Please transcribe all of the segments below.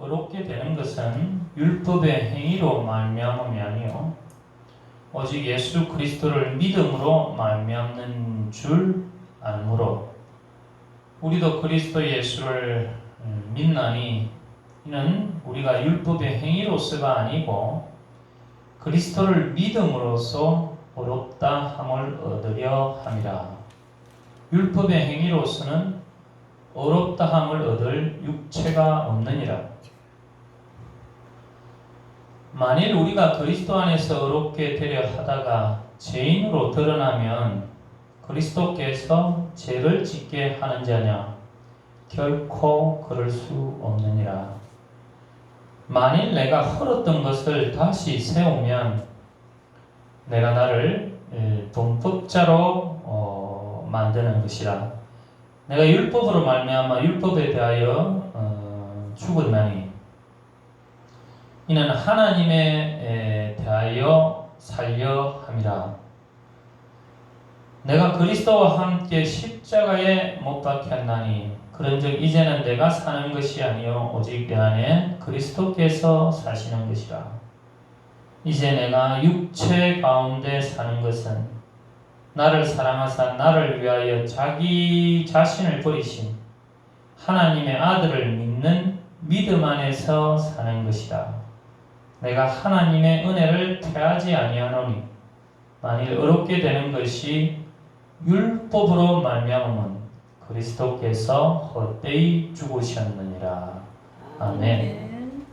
어렵게 되는 것은 율법의 행위로 말미암음이 아니요 오직 예수 그리스도를 믿음으로 말미암는 줄 알므로 우리도 그리스도 예수를 믿나니 이는 우리가 율법의 행위로서가 아니고 그리스도를 믿음으로써 어렵다 함을 얻으려 함이라. 율법의 행위로서는 어렵다 함을 얻을 육체가 없느니라. 만일 우리가 그리스도 안에서 어렵게 되려 하다가 죄인으로 드러나면 그리스도께서 죄를 짓게 하는 자냐? 결코 그럴 수 없느니라. 만일 내가 헐었던 것을 다시 세우면 내가 나를 범법자로 만드는 것이라. 내가 율법으로 말미암아 율법에 대하여 죽었나니 이는 하나님에 대하여 살려 함이라. 내가 그리스도와 함께 십자가에 못 박혔나니 그런즉 이제는 내가 사는 것이 아니요 오직 내 안에 그리스도께서 사시는 것이라. 이제 내가 육체 가운데 사는 것은 나를 사랑하사 나를 위하여 자기 자신을 버리신 하나님의 아들을 믿는 믿음 안에서 사는 것이라. 내가 하나님의 은혜를 패하지 아니하노니 만일 어렵게 되는 것이 율법으로 말미암음은 그리스도께서 헛되이 죽으셨느니라. 아멘.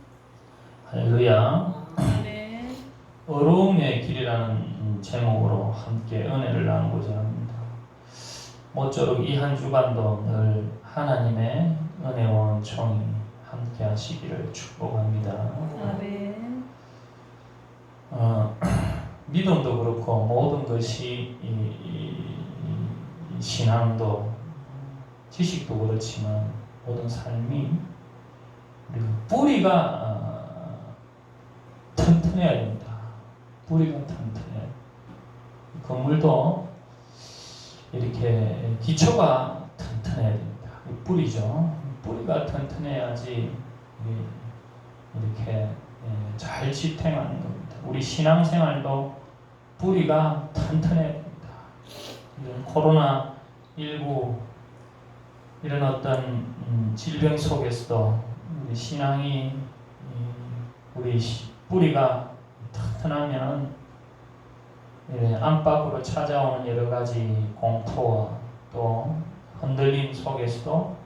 할렐루야. 어려움의 길이라는 제목으로 함께 은혜를 나누고자 합니다. 모쪼록 이 한 주간도 늘 하나님의 은혜와 은총이 함께 하시기를 축복합니다. 아멘. 믿음도 그렇고 모든 것이 이 신앙도 지식도 그렇지만 모든 삶이 뿌리가 튼튼해야 됩니다. 뿌리가 튼튼해. 건물도 이렇게 기초가 튼튼해야 됩니다. 뿌리죠. 뿌리가 튼튼해야지 이렇게 잘 지탱하는 겁니다. 우리 신앙생활도 뿌리가 튼튼해야 됩니다. 이런 코로나19 이런 어떤 질병 속에서도 우리 신앙이 우리 뿌리가 튼튼하면 안팎으로 찾아오는 여러 가지 공포와 또 흔들림 속에서도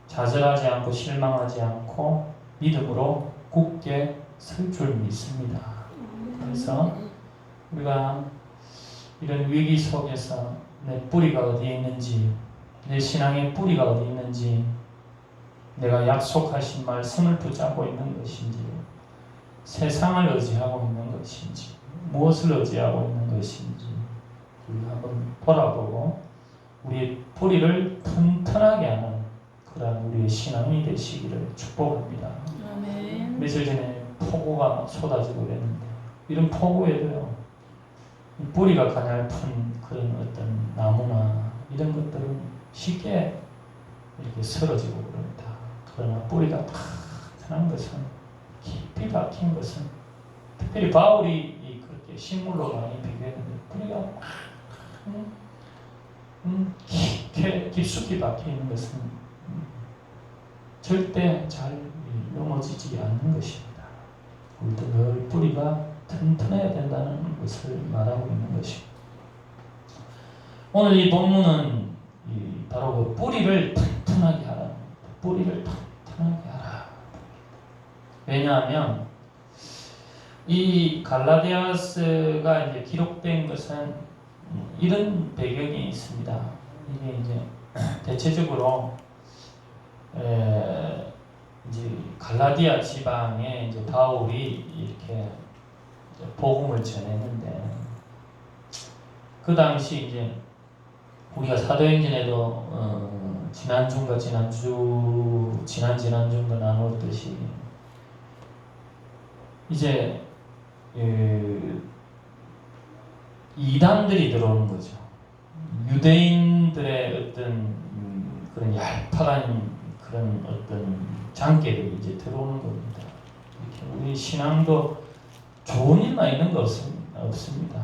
좌절하지 않고 실망하지 않고 믿음으로 굳게 설 줄 믿습니다. 그래서 우리가 이런 위기 속에서 내 뿌리가 어디에 있는지, 내 신앙의 뿌리가 어디 있는지, 내가 약속하신 말씀을 붙잡고 있는 것인지, 세상을 의지하고 있는 것인지, 무엇을 의지하고 있는 것인지 우리 한번 돌아보고 우리의 뿌리를 튼튼하게 하는 그런 우리의 신앙이 되시기를 축복합니다. 아멘. 며칠 전에 폭우가 쏟아지고 그랬는데 이런 폭우에도요 뿌리가 가냘픈 그런 어떤 나무나 이런 것들은 쉽게 이렇게 쓰러지고 그럽니다. 그러나 뿌리가 튼튼한 것은 깊이 박힌 것은 특별히 바울이 그렇게 식물로 많이 비교했는데 뿌리가 깊숙이 박혀 있는 것은 절대 잘 넘어지지 않는 것입니다. 우리도 늘 뿌리가 튼튼해야 된다는 것을 말하고 있는 것입니다. 오늘 이 본문은 바로 그 뿌리를 튼튼하게 하라. 뿌리를 튼튼하게 하라. 왜냐하면 이 갈라디아서가 이제 기록된 것은 이런 배경이 있습니다. 이게 이제 대체적으로 이제 갈라디아 지방에 이제 바울이 이렇게 복음을 전했는데 그 당시 이제 우리가 사도행전에도 지난주인가 지난주인가 나누었듯이 이제 이단들이 들어오는 거죠. 유대인들의 어떤 그런 얄팍한 그런 어떤 장애들이 이제 들어오는 겁니다. 이렇게 우리 신앙도 좋은 일만 있는 거 없습니다.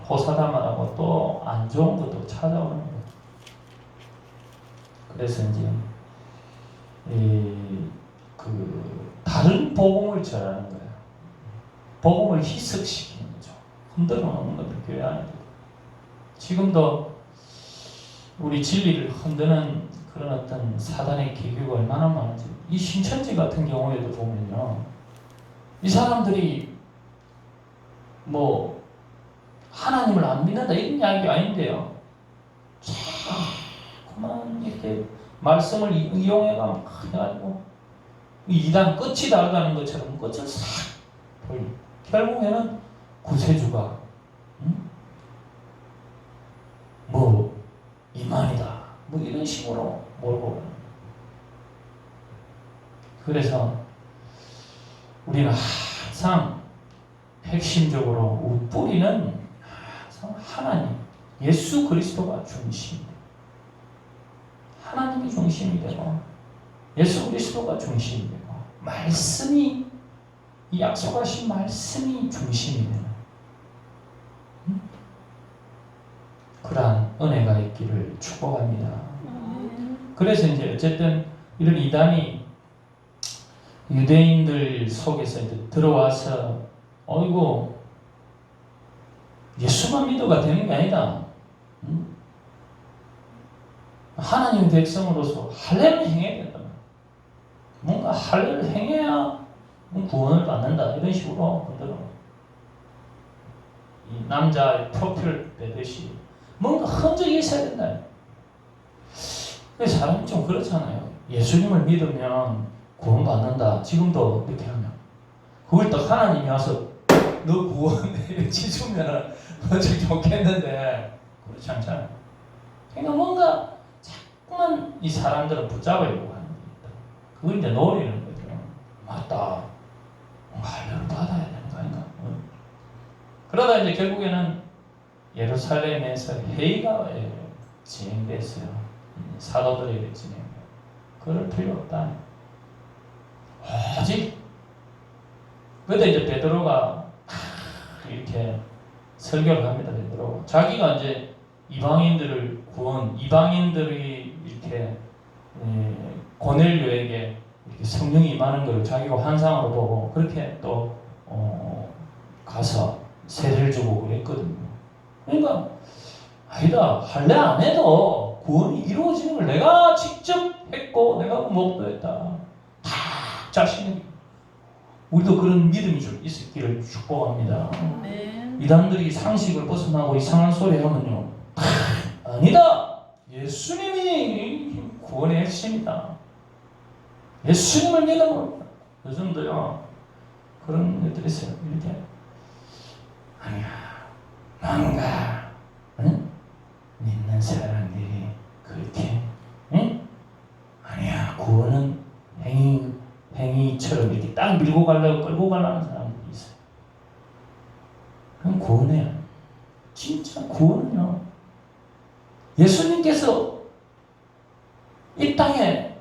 호사다마라고 또 안 좋은 것도 찾아오는 거예요. 그래서 이제 다른 복음을 전하는 거예요. 복음을 희석시키는 거죠. 흔들어 놓는 것도 교회 안에. 지금도 우리 진리를 흔드는 그런 어떤 사단의 기교가 얼마나 많은지. 이 신천지 같은 경우에도 보면요, 이 사람들이 뭐 하나님을 안 믿는다 이런 이야기 아닌데요, 자꾸만 이렇게 말씀을 이용해가지고 이단 끝이 다르다는 것처럼 끝을 싹 보여. 결국에는 구세주가 뭐 이만이다 뭐 이런 식으로 몰고 가는. 그래서 우리는 항상 핵심적으로 뿌리는 항상 하나님, 예수 그리스도가 중심이에요. 하나님이 중심이 되고 예수 그리스도가 중심이 되고 말씀이, 이 약속하신 말씀이 중심이 되는 그러한 은혜가 있기를 축복합니다. 그래서 이제 어쨌든 이런 이단이 유대인들 속에서 이제 들어와서 어이구 예수만 믿어가 되는 게 아니다. 하나님 백성으로서 할례를 행해야 된다. 뭔가 할례를 행해야 구원을 받는다. 이런 식으로 흔들어. 이 남자의 표피를 빼듯이 뭔가 흔적이 있어야 된다. 사람이 좀 그렇잖아요. 예수님을 믿으면 구원받는다. 지금도 이렇게 하면 그걸 또 하나님이 와서 너 구원해 주면은 어찌 좋겠는데 그렇지 않잖아요. 그러니까 뭔가 자꾸만 이 사람들을 붙잡으려고 하는 겁니다. 그걸 이제 노리는 거죠. 맞다. 할례를 받아야 되는 거 아닌가? 그러다 이제 결국에는 예루살렘에서 회의가 진행됐어요. 사도들에게 진행돼요. 그럴 필요 없다. 오직 그때 이제 베드로가 이렇게 설교를 합니다. 베드로 자기가 이제 이방인들을 이방인들이 이렇게 고넬료에게 이렇게 성령이 임하는 것을 자기가 환상으로 보고 그렇게 또 가서 세례를 주고 그랬거든요. 그러니까 아니다, 할례 안 해도 구원이 이루어지는 걸 내가 직접 했고 내가 목도했다. 다 자신이. 우리도 그런 믿음이 있기를 축복합니다. 이단들이 상식을 벗어나고 이상한 소리 하면요, 아니다, 예수님이 구원의 핵심이다. 예수님을 믿으면 요즘도요 그런 것들이 있어요. 이렇게 아니야, 뭔가 믿는 사람들이 그렇게 아니야, 구원은 행위처럼 이렇게 딱 밀고 가려고 끌고 가려는 사람들이 있어요. 그럼 구원해요. 진짜 구원은요, 예수님께서 이 땅에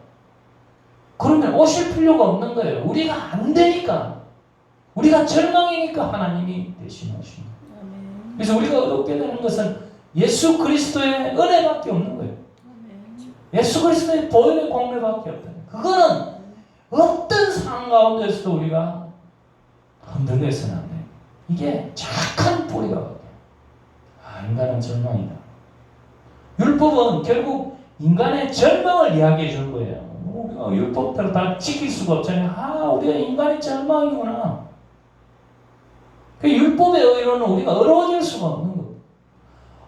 그러면 오실 필요가 없는 거예요. 우리가 안 되니까, 우리가 절망이니까 하나님이 대신하시는 거예요. 그래서 우리가 얻게 되는 것은 예수 그리스도의 은혜밖에 없는 거예요. 예수 그리스도의 보혈의 공로밖에 없다. 그거는 어떤 상황 가운데서도 우리가 흔들려서는 안 돼요. 이게 착한 뿌리가 바뀌어요. 인간은 절망이다. 율법은 결국 인간의 절망을 이야기해 준 거예요. 우리가 율법대로 다 지킬 수가 없잖아요. 우리가 인간의 절망이구나. 그 율법의 의로는 우리가 어려워질 수가 없는 거예요.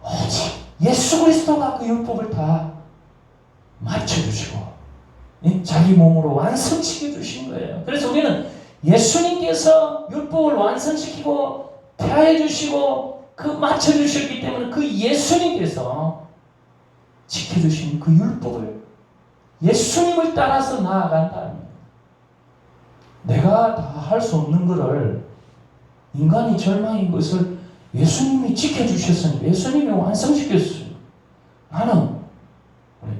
오직 예수 그리스도가 그 율법을 다 맞춰주시고 자기 몸으로 완성시켜 주신 거예요. 그래서 우리는 예수님께서 율법을 완성시키고 폐하해 주시고 그 맞춰 주셨기 때문에 그 예수님께서 지켜주신 그 율법을, 예수님을 따라서 나아간다는 거예요. 내가 다 할 수 없는 것을, 인간이 절망인 것을 예수님이 지켜주셨으니 예수님이 완성시켰어요. 나는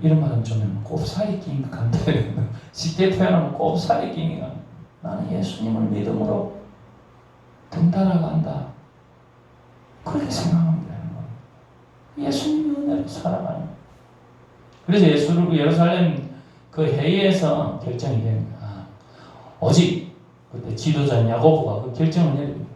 이런 말은 좀 꼽사리 낀 것 같아. 쉽게 표현하면 꼽사리 낀 것 같아. 나는 예수님을 믿음으로 등 따라간다. 그렇게 생각하면 되는 거예요. 예수님의 은혜로 살아가는 거예요. 그래서 예수를 예루살렘 그 회의에서 결정이 됩니다. 오직 그때 지도자 야고보가 그 결정을 내립니다.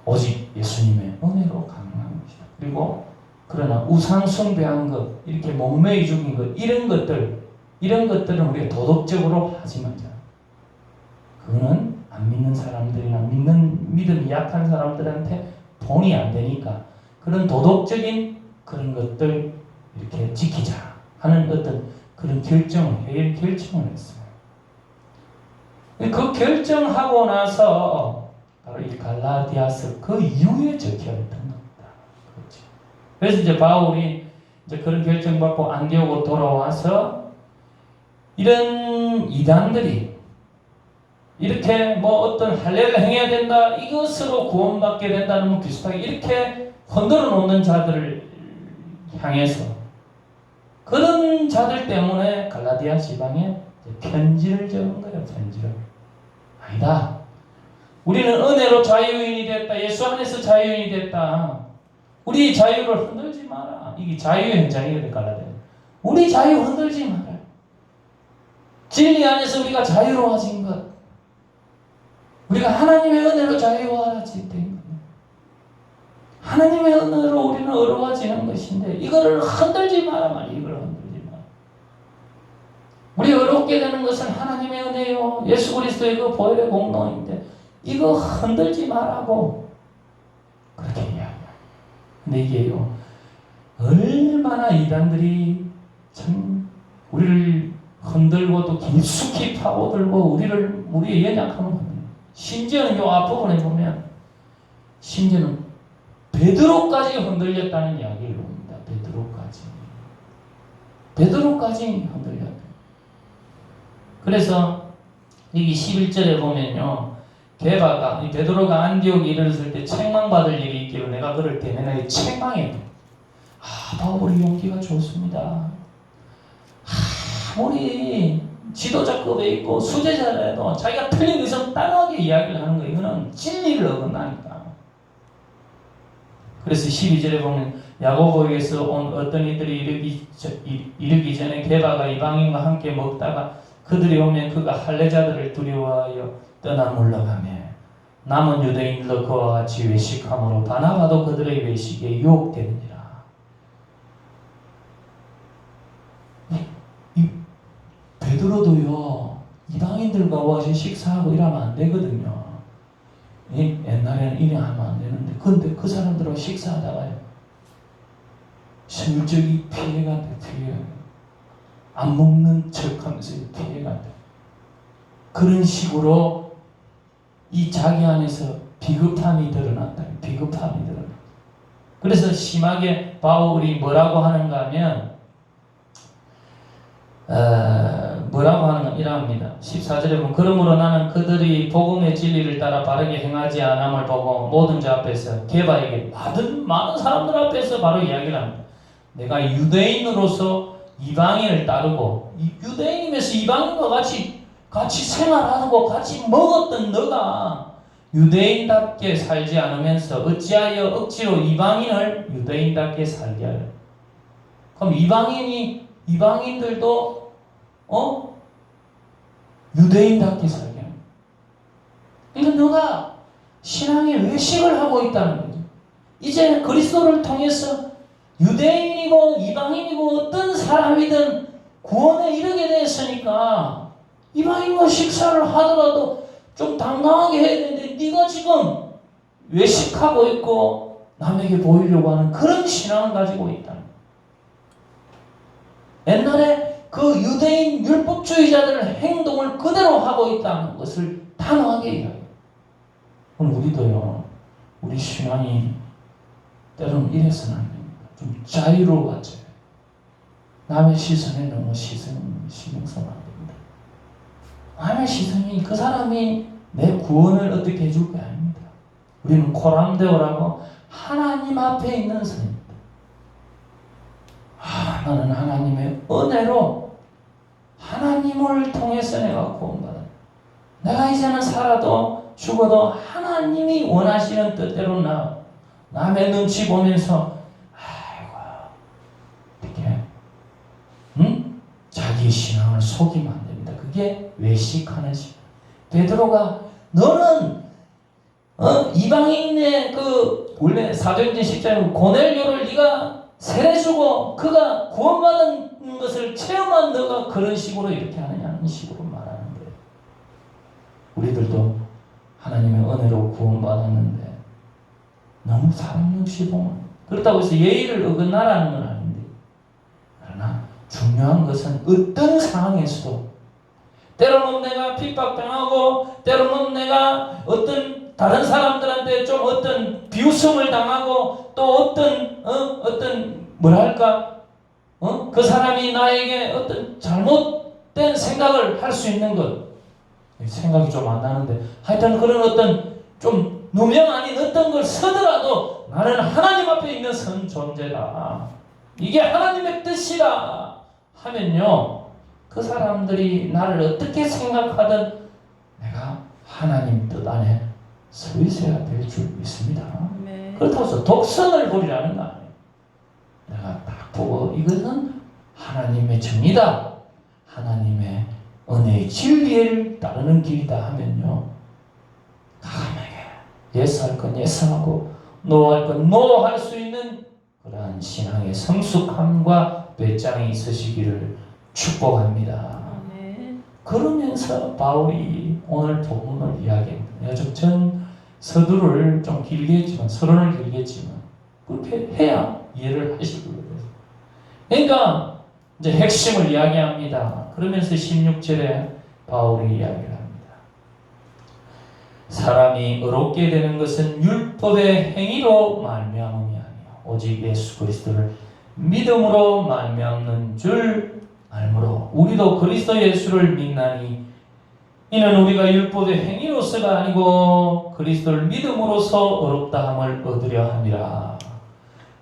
오직 예수님의 은혜로 가능한 것이다. 그리고 그러나 우상 숭배한 것, 이렇게 목매이 죽인 것, 이런 것들은 우리가 도덕적으로 하지 말자. 그거는 안 믿는 사람들이나 믿음이 약한 사람들한테 돈이 안 되니까 그런 도덕적인 그런 것들 이렇게 지키자 하는 어떤 그런 회의 결정을 했어요. 그 결정하고 나서 바로 이 갈라디아서 그 이후에 적혀있던 겁니다. 그렇죠. 그래서 이제 바울이 이제 그런 결정받고 안디옥으로 돌아와서 이런 이단들이 이렇게 뭐 어떤 할례를 행해야 된다, 이것으로 구원받게 된다는 뭐 비슷하게 이렇게 흔들어 놓는 자들을 향해서 그런 자들 때문에 갈라디아 지방에 편지를 적은 거예요. 편지를. 아니다. 우리는 은혜로 자유인이 됐다. 예수 안에서 자유인이 됐다. 우리 자유를 흔들지 마라. 이게 자유의 현장이거든, 갈라디아. 우리 자유 흔들지 마라. 진리 안에서 우리가 자유로워진 것. 우리가 하나님의 은혜로 자유로워진 것. 하나님의 은혜로 우리는 의로워지는 것인데 이거를 흔들지 마라 말이야. 이걸 흔들지 마라. 우리 의롭게 되는 것은 하나님의 은혜요. 예수 그리스도의 그 보혈의 공로인데 이거 흔들지 말라고 그렇게 이야기해요. 근데 이게요, 얼마나 이단들이 참 우리를 흔들고 또 깊숙이 파고들고 우리의 연약함을 흔들고, 심지어는 요 앞부분에 보면 심지어는 베드로까지 흔들렸다는 이야기를 봅니다. 베드로까지 흔들렸다. 그래서 여기 11절에 보면요, 게바가 베드로가 안디옥에 이르렀을 때 책망받을 일이 있기로 내가 그럴 때 내가 책망해도 바울이 용기가 좋습니다. 아무리 지도자급에 있고 수제자라도 자기가 틀린 것은 단호하게 이야기를 하는 거예요. 이거는 진리를 어긋나니까. 그래서 12절에 보면 야고보에게서 온 어떤 이들이 이르기 전에 게바가 이방인과 함께 먹다가 그들이 오면 그가 할례자들을 두려워하여 떠나 물러가며 남은 유대인들도 그와 같이 외식함으로 바나바도 그들의 외식에 유혹되느니라. 이 베드로도요, 이방인들과 와서 식사하고 이러면 안 되거든요. 옛날에는 이래 하면 안 되는데, 근데 그 사람들하고 식사하다가요, 실적이 피해가 돼. 안 먹는 척 하면서 피해가 돼. 그런 식으로 이 자기 안에서 비겁함이 드러났다. 그래서 심하게 바울이 뭐라고 하는가 하면, 이랍니다. 14절에 보면 그러므로 나는 그들이 복음의 진리를 따라 바르게 행하지 않음을 보고 모든 자 앞에서 게바에게 많은 사람들 앞에서 바로 이야기를 합니다. 내가 유대인으로서 이방인을 따르고 유대인이면서 이방인과 같이 생활하고 같이 먹었던 너가 유대인답게 살지 않으면서 어찌하여 억지로 이방인을 유대인답게 살게 하려. 그럼 이방인들도 유대인답게 살게 합니다. 그러니까 너가 신앙의 외식을 하고 있다는 거죠. 이제 그리스도를 통해서 유대인이고 이방인이고 어떤 사람이든 구원에 이르게 됐으니까 이방인과 식사를 하더라도 좀 당당하게 해야 되는데 네가 지금 외식하고 있고 남에게 보이려고 하는 그런 신앙을 가지고 있다. 옛날에 그 유대인 율법주의자들의 행동을 그대로 하고 있다는 것을 단호하게 이야기해요. 오늘 우리도요, 우리 신앙이 때로는 이래서는 안 됩니다. 좀 자유로워져요. 남의 시선에 너무 신경 쓰면 안 됩니다. 남의 시선이 그 사람이 내 구원을 어떻게 해줄 게 아닙니다. 우리는 코람데오라고 하나님 앞에 있는 선입니다. 나는 하나님의 은혜로 하나님을 통해서 내가 구원받아. 내가 이제는 살아도 죽어도 하나님이 원하시는 뜻대로 남의 눈치 보면서 이렇게 자기 신앙을 속이면 안 됩니다. 그게 외식하는 신. 베드로가 너는 이방인의 원래 사도행전 10장에 고넬료를 네가 세례주고 그가 구원받은 것을 체험한 너가 그런 식으로 이렇게 하느냐는 식으로 말하는 거예요. 우리들도 하나님의 은혜로 구원받았는데 너무 사람 눈치 보면 그렇다고 해서 예의를 어긋나라는 건 아닌데, 그러나 중요한 것은 어떤 상황에서도 때로는 내가 핍박당하고 때로는 내가 어떤 다른 사람들한테 좀 어떤 비웃음을 당하고 또 어떤 뭐랄까 그 사람이 나에게 어떤 잘못된 생각을 할 수 있는 것, 생각이 좀 안 나는데 하여튼 그런 어떤 좀 누명 아닌 어떤 걸 쓰더라도 나는 하나님 앞에 있는 선 존재다, 이게 하나님의 뜻이다 하면요, 그 사람들이 나를 어떻게 생각하든 내가 하나님 뜻 안에 서 있어야 될 줄 믿습니다. 네. 그렇다고 해서 독선을 부리라는 거 아니에요. 내가 딱 보고 이것은 하나님의 정의다, 하나님의 은혜의 진리를 따르는 길이다 하면요, 강하게 예스할 건 예스하고 노할 건 노할 수 있는 그러한 신앙의 성숙함과 배짱이 있으시기를 축복합니다. 아멘. 그러면서 바울이 오늘 본문을 이야기합니다. 내가 좀 전 서두를 좀 길게 했지만, 서론을 길게 했지만 그렇게 해야 이해를 하실 거예요. 그러니까 이제 핵심을 이야기합니다. 그러면서 16절에 바울이 이야기를 합니다. 사람이 의롭게 되는 것은 율법의 행위로 말미암음이 아니요 오직 예수 그리스도를 믿음으로 말미암는 줄 알므로 우리도 그리스도 예수를 믿나니 이는 우리가 율법의 행위로서가 아니고 그리스도를 믿음으로써 의롭다함을 얻으려 함이라.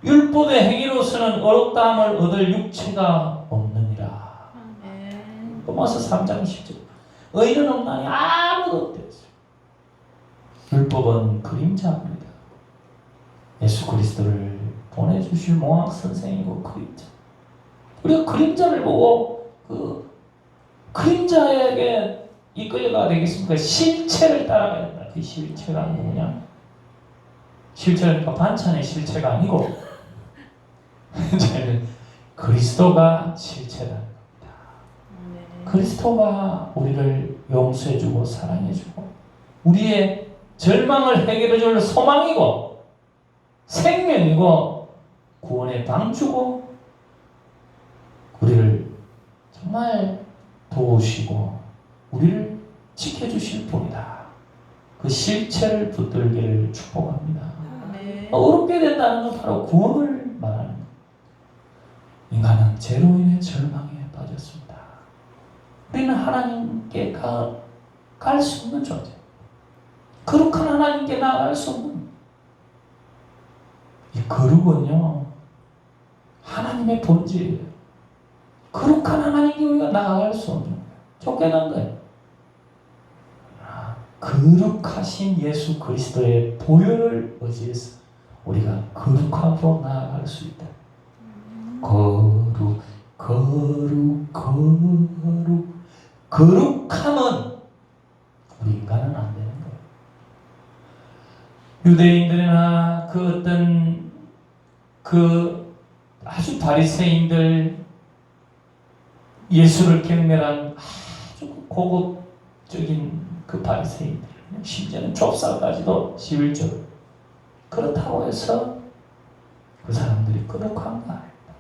율법의 행위로서는 의롭다함을 얻을 육체가 없느니라. 아멘. 로마서 3장 10절. 의인은 없나니 아무도 없대요. 율법은 그림자입니다. 예수 그리스도를 보내주실 모학 선생이고 그림자. 우리가 그림자를 보고 그 그림자에게 이끌려가 되겠습니까? 실체를 따라가야 된다. 그 실체가 뭐냐? 실체는 반찬의 실체가 아니고 그리스도가 실체다. 그리스도가 우리를 용서해주고 사랑해주고 우리의 절망을 해결해줄 소망이고 생명이고 구원의 방주고 우리를 정말 도우시고 우리를 지켜주실 분이다. 그 실체를 붙들기를 축복합니다. 아멘. 어렵게 된다는 건 바로 구원을 말하는 거예요. 인간은 죄로 인해 절망에 빠졌습니다. 우리는 하나님께 갈 수 없는 존재. 거룩한 하나님께 나아갈 수 없는 이 거룩은요 하나님의 본질이에요. 거룩한 하나님께 우리가 나아갈 수 없는 거예요. 쫓겨난 거예요. 거룩하신 예수 그리스도의 보혈을 의지해서 우리가 거룩하고 나아갈 수 있다. 거룩 거룩함은 우리 인간은 안 되는 거예요. 유대인들이나 그 어떤 그 아주 바리새인들 예수를 경멸한 아주 고급적인 그 바리새인들, 심지어는 좁쌀까지도 11절. 그렇다고 해서 그 사람들이 거룩한 거 아닙니다.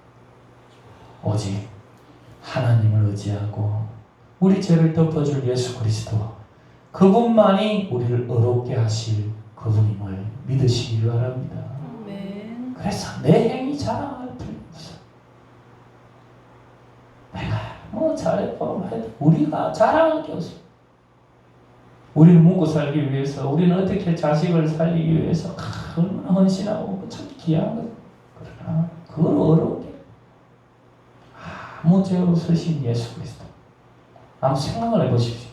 오직 하나님을 의지하고 우리 죄를 덮어줄 예수 그리스도, 그분만이 우리를 의롭게 하실 그분임을 믿으시기 바랍니다. 아멘. 그래서 내 행위 자랑할 필요 없어. 내가 뭐 잘했고 우리가 자랑할 게 없어. 우리를 먹고 살기 위해서, 우리는 어떻게 자식을 살리기 위해서 얼마나 헌신하고 참 귀한 거. 그러나 그걸 어렵게 아무 죄 없으신 예수 그리스도. 한번 생각을 해보십시오.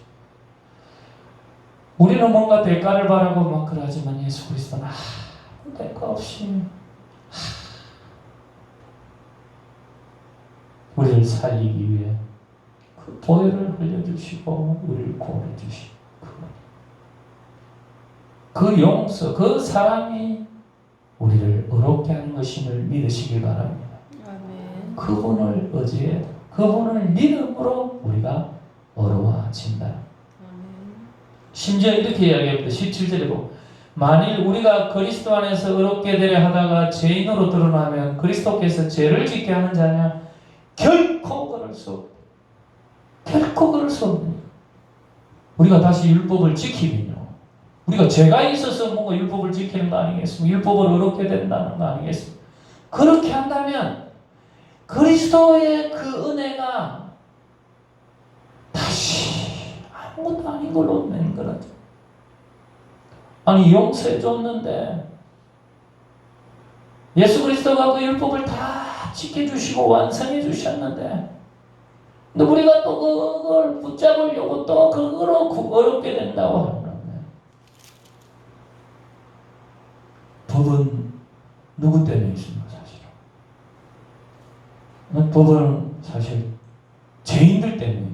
우리는 뭔가 대가를 바라고 막 그러지만 예수 그리스도는 아무 대가 없이 우리를 살리기 위해 그 보혈을 흘려주시고 우리를 구원해 주시고 그 용서, 그 사랑이 우리를 의롭게 하는 것임을 믿으시길 바랍니다. 아멘. 그분을 의지해, 그분을 믿음으로 우리가 의로워진다. 아멘. 심지어 이렇게 이야기합니다. 17절에 보면 만일 우리가 그리스도 안에서 의롭게 되려 하다가 죄인으로 드러나면 그리스도께서 죄를 짓게 하는 자냐? 결코 그럴 수 없다. 결코 그럴 수 없다. 우리가 다시 율법을 지키면요. 우리가 죄가 있어서 뭔가 율법을 지키는 거 아니겠습니까? 율법을 의롭게 된다는 거 아니겠습니까? 그렇게 한다면 그리스도의 그 은혜가 다시 아무것도 아닌 걸로 낸 거라죠. 아니 용서해 줬는데 예수 그리스도가 그 율법을 다 지켜주시고 완성해 주셨는데 근데 우리가 또 그걸 붙잡으려고 또 그거로 어렵게 된다고 하는 거예요. 법은 누구 때문에 있습니까? 사실은 법은 사실 죄인들 때문에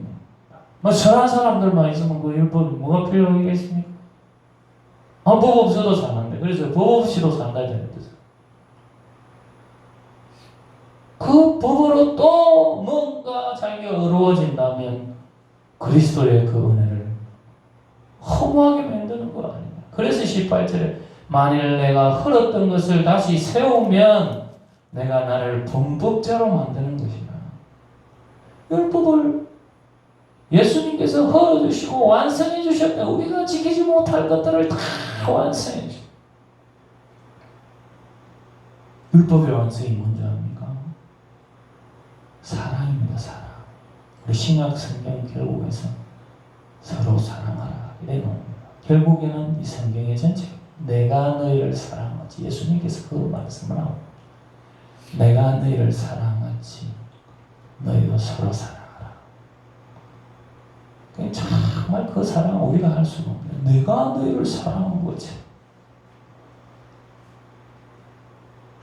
뭐 선한 사람들만 있으면 그 율법이 뭐가 필요하겠습니까? 법 없어도 사는데 그래서 법 없이도 산다는 뜻이에요. 그 법으로 또 뭔가 자기가 의로워진다면 그리스도의 그 은혜를 허무하게 만드는 거 아니에요. 그래서 18절에 만일 내가 흘렀던 것을 다시 세우면 내가 나를 범법자로 만드는 것이다. 율법을 예수님께서 흘러주시고 완성해 주셨다. 우리가 지키지 못할 것들을 다 완성해 주셨다. 율법의 완성이 뭔지 압니까? 사랑입니다. 사랑. 우리 신약 성경 결국에서 서로 사랑하라 이래 놓습니다. 결국에는 이 성경의 전체가 내가 너희를 사랑하지 예수님께서 그 말씀을 하고 내가 너희를 사랑하지 너희도 서로 사랑하라. 정말 그 사랑을 우리가 할 수가 없네요. 내가 너희를 사랑한 거지.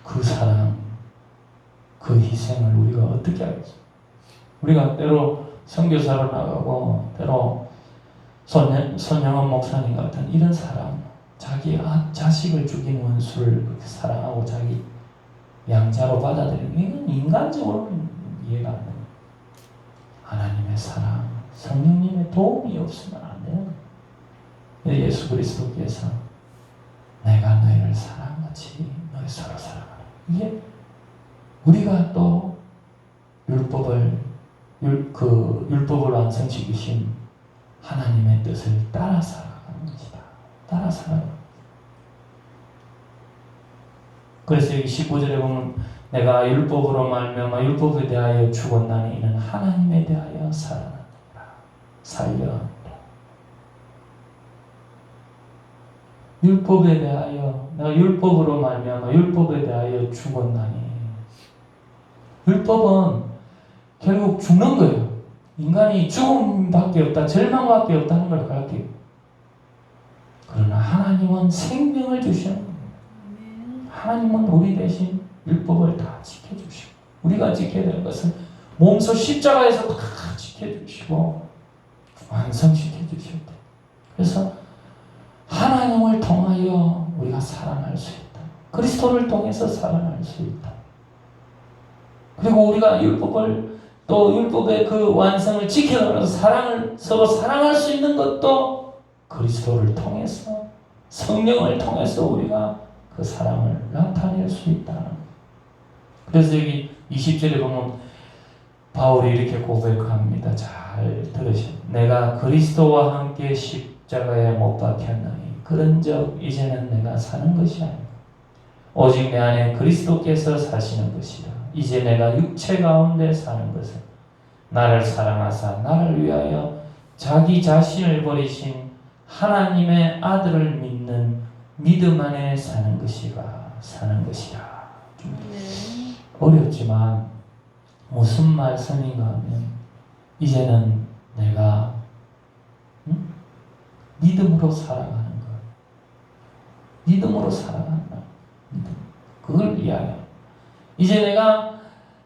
그 사랑 그 희생을 우리가 어떻게 하겠어? 우리가 때로 선교사로 나가고 때로 손영원 목사님 같은 이런 사람 자기 자식을 죽인 원수를 그렇게 사랑하고 자기 양자로 받아들이는 이건 인간적으로는 이해가 안 됩니다. 하나님의 사랑, 성령님의 도움이 없으면 안 돼요. 예수 그리스도께서 내가 너희를 사랑하지 너희 서로 사랑하라. 이게 우리가 또 율법을 완성시키신 하나님의 뜻을 따라 살아가는 것이다. 따라 살아가는. 그래서 여기 19절에 보면 내가 율법으로 말미암아 율법에 대하여 죽었나니 이는 하나님에 대하여 살아나니라. 살려. 율법에 대하여 내가 율법으로 말미암아 율법에 대하여 죽었나니. 율법은 결국 죽는 거예요. 인간이 죽음밖에 없다, 절망밖에 없다는 걸 가르쳐요. 그러나 하나님은 생명을 주시는 거예요. 하나님은 우리 대신 율법을 다 지켜주시고 우리가 지켜야 될 것은 몸소 십자가에서 다 지켜주시고 완성시켜주셨다. 그래서 하나님을 통하여 우리가 살아날 수 있다. 그리스도를 통해서 살아날 수 있다. 그리고 우리가 율법을 또 율법의 그 완성을 지켜나가서 서로 사랑할 수 있는 것도 그리스도를 통해서 성령을 통해서 우리가 그 사랑을 나타낼 수 있다. 그래서 여기 20절에 보면 바울이 이렇게 고백합니다. 잘 들으시오. 내가 그리스도와 함께 십자가에 못 박혔나니 그런즉 이제는 내가 사는 것이 아니라 오직 내 안에 그리스도께서 사시는 것이라. 이제 내가 육체 가운데 사는 것은 나를 사랑하사 나를 위하여 자기 자신을 버리신 하나님의 아들을 믿는 믿음 안에 사는 것이라. 좀 어렵지만 무슨 말씀인가 하면 이제는 내가 믿음으로 살아가는 것. 믿음으로 살아간다. 그걸 이야기합니다. 이제 내가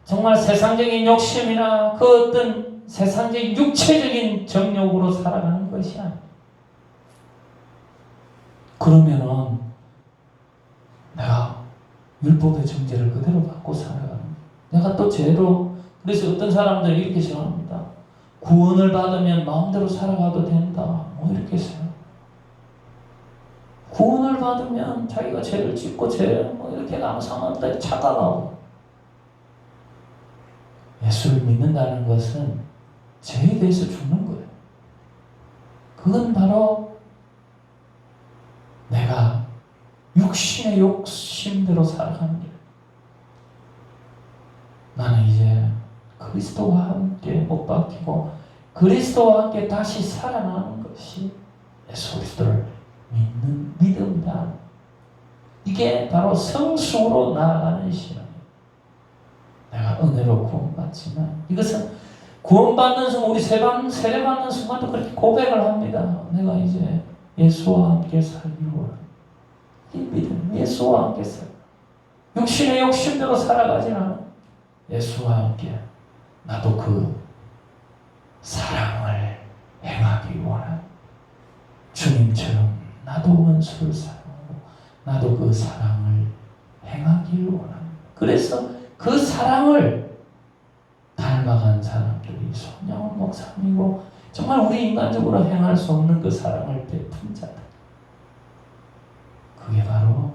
정말 세상적인 욕심이나 그 어떤 세상적인 육체적인 정욕으로 살아가는 것이 아니야. 그러면은 내가 율법의 정죄를 그대로 받고 살아가는 거야. 내가 또 죄로, 그래서 어떤 사람들이 이렇게 생각합니다. 구원을 받으면 마음대로 살아가도 된다. 뭐 이렇게 해서요. 구원을 받으면 자기가 죄를 짓고 뭐 이렇게 아무 상관없다 착각하고. 예수를 믿는다는 것은 죄에 대해서 죽는 거예요. 그건 바로 내가 육신의 욕심대로 살아가는 거예요. 나는 이제 그리스도와 함께 못 박히고 그리스도와 함께 다시 살아나는 것이 예수 그리스도를 믿는 믿음이다. 이게 바로 성숙으로 나아가는 시간이에요. 내가 은혜로 구원받지만 이것은 구원받는 순간, 우리 세례받는 순간도 그렇게 고백을 합니다. 내가 이제 예수와 함께 살기로 원합니다. 이 믿음, 예수와 함께 살. 육신의 욕심대로 살아가지 않아. 예수와 함께 나도 그 사랑을 행하기 원합니다. 주님처럼 나도 원수를 사랑하고 나도 그 사랑을 행하기를 원합니다. 그래서 그 사랑을 닮아간 사람들이 손양원 목사님이고 정말 우리 인간적으로 행할 수 없는 그 사랑을 베푼 자들. 그게 바로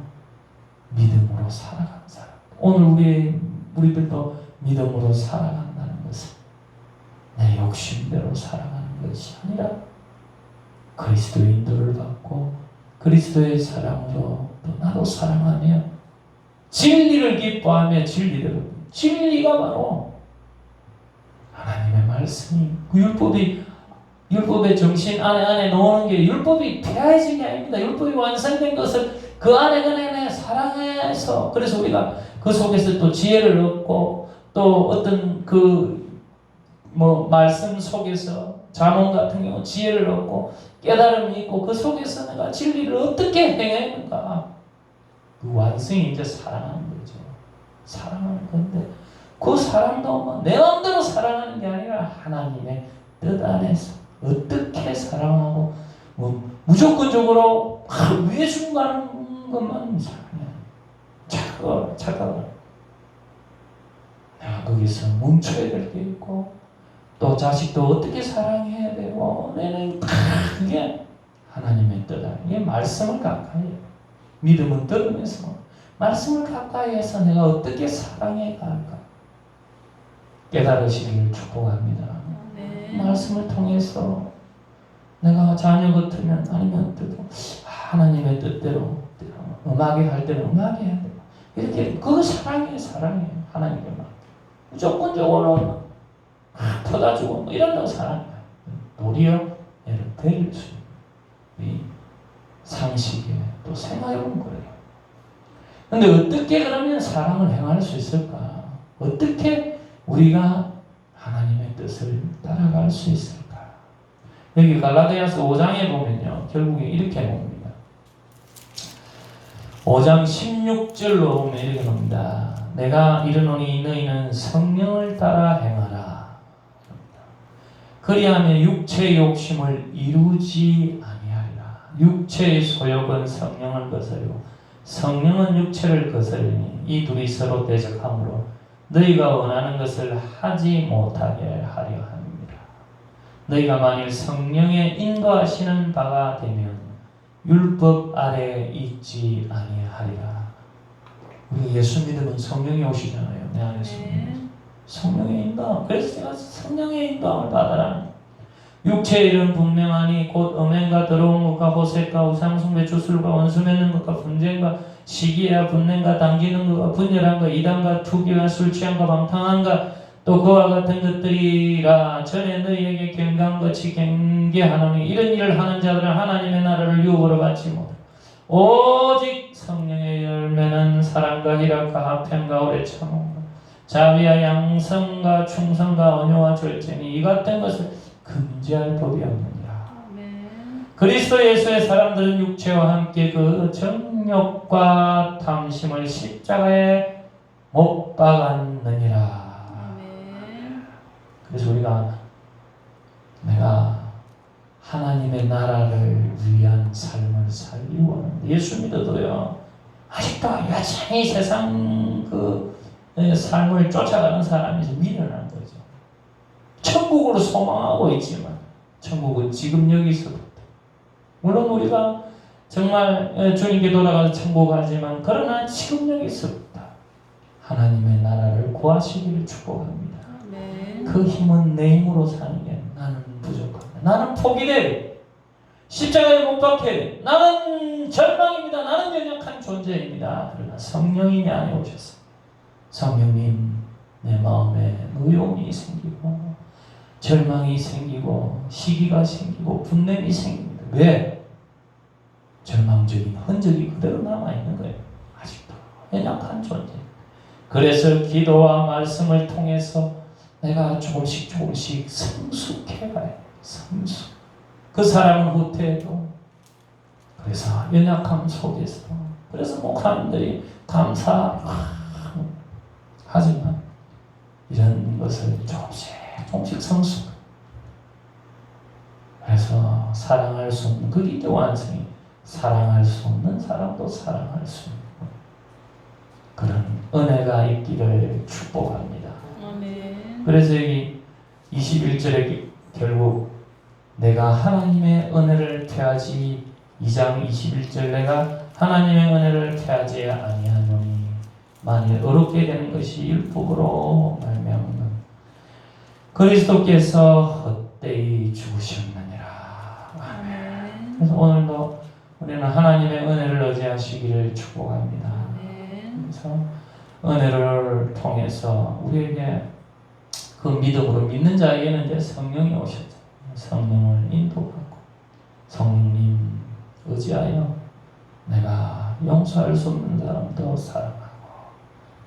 믿음으로 살아간 사람. 오늘 우리들도 믿음으로 살아간다는 것은 내 욕심대로 살아가는 것이 아니라 그리스도의 인도를 받고 그리스도의 사랑으로 또 나도 사랑하며 진리를 기뻐하며 진리대로. 진리가 바로 하나님의 말씀이 그 율법의 정신 안에 넣는 게 율법이 폐해진 게 아닙니다. 율법이 완성된 것을 그 안에 사랑해서 그래서 우리가 그 속에서 또 지혜를 얻고 또 어떤 말씀 속에서 잠언 같은 경우 지혜를 얻고 깨달음이 있고 그 속에서 내가 진리를 어떻게 행했는가. 그 완성이 이제 사랑하는 거죠. 사랑하는 건데 그 사랑도 내 마음대로 사랑하는 게 아니라 하나님의 뜻 안에서 어떻게 사랑하고 무조건적으로 위에 중가는 것만 사랑해. 착각을. 내가 거기서 멈춰야 될 게 있고 또 자식도 어떻게 사랑해야 되고 내는 그게 하나님의 뜻 안에 이게 말씀을 가까이 해요. 믿음은 들으면서 말씀을 가까이 해서 내가 어떻게 사랑해 갈까 깨달으시기를 축복합니다. 네. 말씀을 통해서 내가 자녀 같으면 아니면 하나님의 뜻대로 음악에 할 때는 음악에 해야 되고 이렇게 그거 사랑이에요. 하나님의 말. 무조건적으로 퍼다주고 이런다고 사랑해요. 도리어 얘를 베릴 수 있는 이 상식에 또 생각해보면 그래요. 근데 어떻게 그러면 사랑을 행할 수 있을까? 어떻게 우리가 하나님의 뜻을 따라갈 수 있을까? 여기 갈라디아서 5장에 보면요. 결국에 이렇게 봅니다. 5장 16절로 보면 이렇게 봅니다. 내가 이르노니 너희는 성령을 따라 행하라. 그리하면 육체의 욕심을 이루지 아니하리라. 육체의 소욕은 성령을 거스르고 성령은 육체를 거스르니 이 둘이 서로 대적하므로 너희가 원하는 것을 하지 못하게 하려 함이라. 너희가 만일 성령의 인도하시는 바가 되면 율법 아래에 있지 아니하리라. 우리 예수 믿으면 성령이 오시잖아요. 내 안에서. 성령의 인도함. 그래서 제가 성령의 인도함을 받아라. 육체의 일은 분명하니 곧 음행과 더러운 것과 호색과 우상숭배 주술과 원수 맺는 것과 분쟁과 시기와 분냄과 당기는 것과 분열함과 이단과 투기와 술취함과 방탕함과 또 그와 같은 것들이라. 전에 너희에게 경강같이 경계하노니 이런 일을 하는 자들은 하나님의 나라를 유업으로 받지 못하고 오직 성령의 열매는 사랑과 희락과 화평과 오래 참음과 자비와 양성과 충성과 온유와 절제니 이 같은 것을 금지할 법이 없느니라. 아멘. 그리스도 예수의 사람들은 육체와 함께 그 정욕과 탐심을 십자가에 못 박았느니라. 아멘. 그래서 우리가 내가 하나님의 나라를 위한 삶을 살기 원하는데 예수 믿어도요 아직도 여전히 세상 그 삶을 쫓아가는 사람이 좀 미련한 거죠. 천국으로 소망하고 있지만 천국은 지금 여기서부터 물론 우리가 정말 주님께 돌아가서 천국 가지만 그러나 지금 여기서부터 하나님의 나라를 구하시기를 축복합니다. 아멘. 그 힘은 내 힘으로 사는 게 나는 부족합니다. 나는 포기돼. 십자가에 못 박혀. 나는 절망입니다. 나는 연약한 존재입니다. 그러나 성령이 내 안에 오셨어. 성령님 내 마음에 의욕이 생기고 절망이 생기고 시기가 생기고 분냄이 생깁니다. 왜? 절망적인 흔적이 그대로 남아있는 거예요. 아직도 연약한 존재. 그래서 기도와 말씀을 통해서 내가 조금씩 성숙해가요. 성숙. 그 사람은 후퇴해도 그래서 연약함 속에서 그래서 목사님들이 감사하지만 이런 것을 조금씩 성숙. 그래서 사랑할 수 없는 그 기도 완성이 사랑할 수 없는 사람도 사랑할 수 있는 그런 은혜가 있기를 축복합니다. 아멘. 그래서 여기 21절에 결국 내가 하나님의 은혜를 패하지 2장 21절 내가 하나님의 은혜를 패하지 아니하노니 만일 어렵게 되는 것이 율법으로 말미암는 그리스도께서 헛되이 죽으셨느니라. 아멘. 그래서 오늘도 우리는 하나님의 은혜를 의지하시기를 축복합니다. 아멘. 그래서 은혜를 통해서 우리에게 그 믿음으로 믿는 자에게는 이제 성령이 오셨죠. 성령을 인도받고 성령님 의지하여 내가 용서할 수 없는 사람도 사랑하고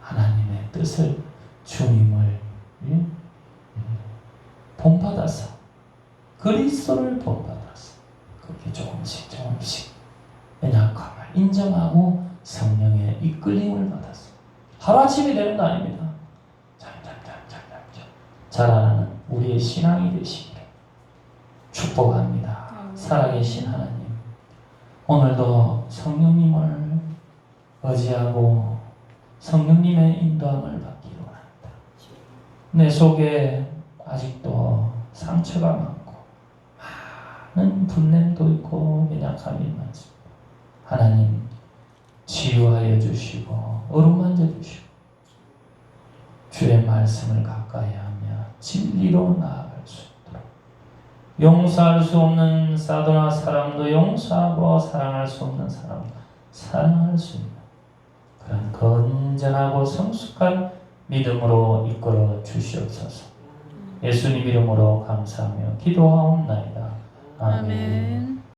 하나님의 뜻을 주님을 본받아서 그리스도를 본받아서 그렇게 조금씩 연약함을 인정하고 성령의 이끌림을 받았어. 하루아침이 되는 거 아닙니다. 자라나는 우리의 신앙이 되시기를 축복합니다. 살아계신 하나님, 오늘도 성령님을 의지하고 성령님의 인도함을 받기를 원합니다. 내 속에 아직도 상처가 많고 많은 분냄도 있고 연약함이 많습니다. 하나님 치유하여 주시고 어루만져 주시고 주의 말씀을 가까이 하며 진리로 나아갈 수 있도록 용서할 수 없는 사도나 사람도 용서하고 사랑할 수 없는 사람도 사랑할 수 있는 그런 건전하고 성숙한 믿음으로 이끌어 주시옵소서. 예수님 이름으로 감사하며 기도하옵나이다. 아멘. 아멘.